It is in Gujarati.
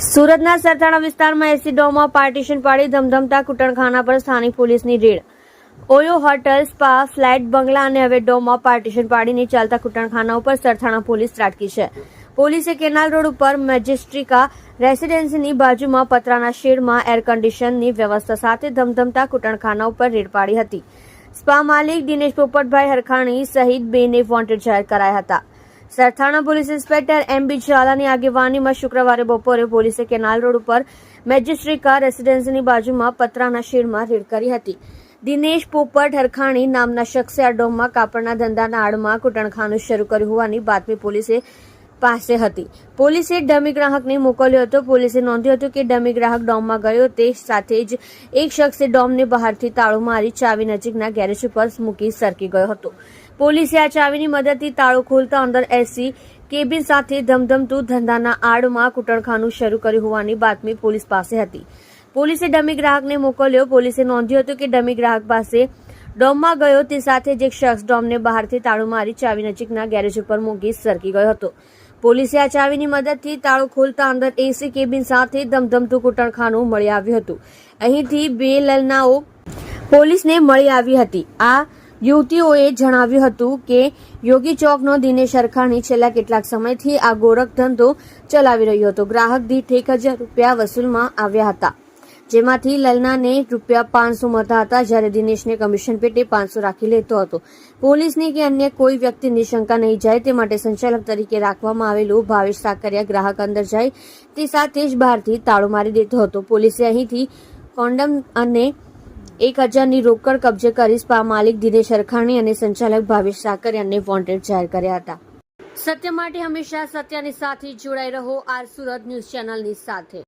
સુરતના સરથાણા વિસ્તારમાં એસી ડોમમાં પાર્ટીશન પાડી ધમધમતા કૂટણખાના પર સ્થાનિક પોલીસની red. Oyo hotel, spa, flat, બંગલા અને હવે ડોમમાં પાર્ટીશન પાડીને ચાલતા કૂટણખાના ઉપર સરથાણા પોલીસ ત્રાટકી છે. પોલીસે કેનાલ રોડ ઉપર મેજેસ્ટ્રિકા રેસીડેન્સીની બાજુમાં પતરાના શેડમાં એર કન્ડિશનની વ્યવસ્થા સાથે ધમધમતા કૂટણખાના ઉપર રેડ પાડી હતી. સ્પા માલિક દિનેશ પોપટભાઈ હરખાણી સહિત બેને વોન્ટેડ જાહેર કરાયા હતા. Sarthana police inspector MB. ઝાલાની આગેવાનીમાં શુક્રવારે બપોરે પોલીસે કેનાલ રોડ ઉપર મેજેસ્ટ્રિકા રેસીડેન્સીની બાજુમાં પતરાના શેડમાં રેડ કરી હતી. દિનેશ પોપટ હરખાણી નામના શખ્સે આ ડોમમાં કાપડના ધંધાના આડમાં કૂટણખાનું શરૂ કર્યું હોવાની બાતમી પોલીસે પાસે હતી. પોલીસે ડમી ગ્રાહકને મોકલ્યો હતો. પોલીસે નોંધ્યું હતું કે ડમી ગ્રાહક ડોમમાં ગયો તે સાથે જ એક શખ્સે ડોમને બહારથી તાળું મારી ચાવી નજીકના ગેરેજ ઉપર મૂકી સરકી ગયો હતો. પોલીસે આ ચાવીની મદદથી તાળું ખોલતા અંદર એસી કેબિન સાથે ધમધમતું ધંધાના આડમાં કૂટણખાનું શરૂ કર્યું હોવાની બાતમી પોલીસ પાસે હતી. પોલીસે ડમી ગ્રાહકને મોકલ્યો. પોલીસે નોંધ્યું હતું કે ડમી ગ્રાહક પાસે ડોમમાં ગયો તે સાથે જ એક શખ્સ ડોમને બહારથી તાળું મારી ચાવી નજીકના ગેરેજ ઉપર મૂકી સરકી ગયો હતો. પોલીસે આ ચાવીની મદદથી તાળું ખોલતા અંદર એસી કેબિન સાથે ધમધમતું કૂટણખાનું મળી આવ્યું હતું. અહીંથી બે લલનાઓ પોલીસને મળી આવી હતી. આ યુવતીઓએ જણાવ્યું હતું કે યોગી ચોકનો દિનેશ હરખાણી છેલ્લા કેટલાક સમયથી આ ગોરખ ધંધો ચલાવી રહ્યો હતો. ગ્રાહક દીઠ 1000 રૂપિયા વસૂલમાં આવ્યા હતા, જેમાંથી લલનાને રૂપિયા 500 મળતા હતા, જ્યારે દિનેશને કમિશન પેટે 500 રાખી લેતો હતો. પોલીસની કે અન્ય કોઈ વ્યક્તિની શંકા નહીં જાય તે માટે સંચાલક તરીકે રાખવામાં આવેલું ભાવેશ સાકરિયા ગ્રાહક અંદર જાય તે સાથે જ બહારથી તાળું મારી દેતો હતો. પોલીસે અહીંથી કોન્ડમ અને 1000ની રોકડ કબજે કરી સ્પા માલિક દિનેશ હરખાણી અને સંચાલક ભાવેશ સાકરિયાને વોન્ટેડ જાહેર કર્યા હતા. સત્ય માટે હંમેશા સત્યની સાથે જોડાઈ રહો. આર સુરત ન્યૂઝ ચેનલની સાથે.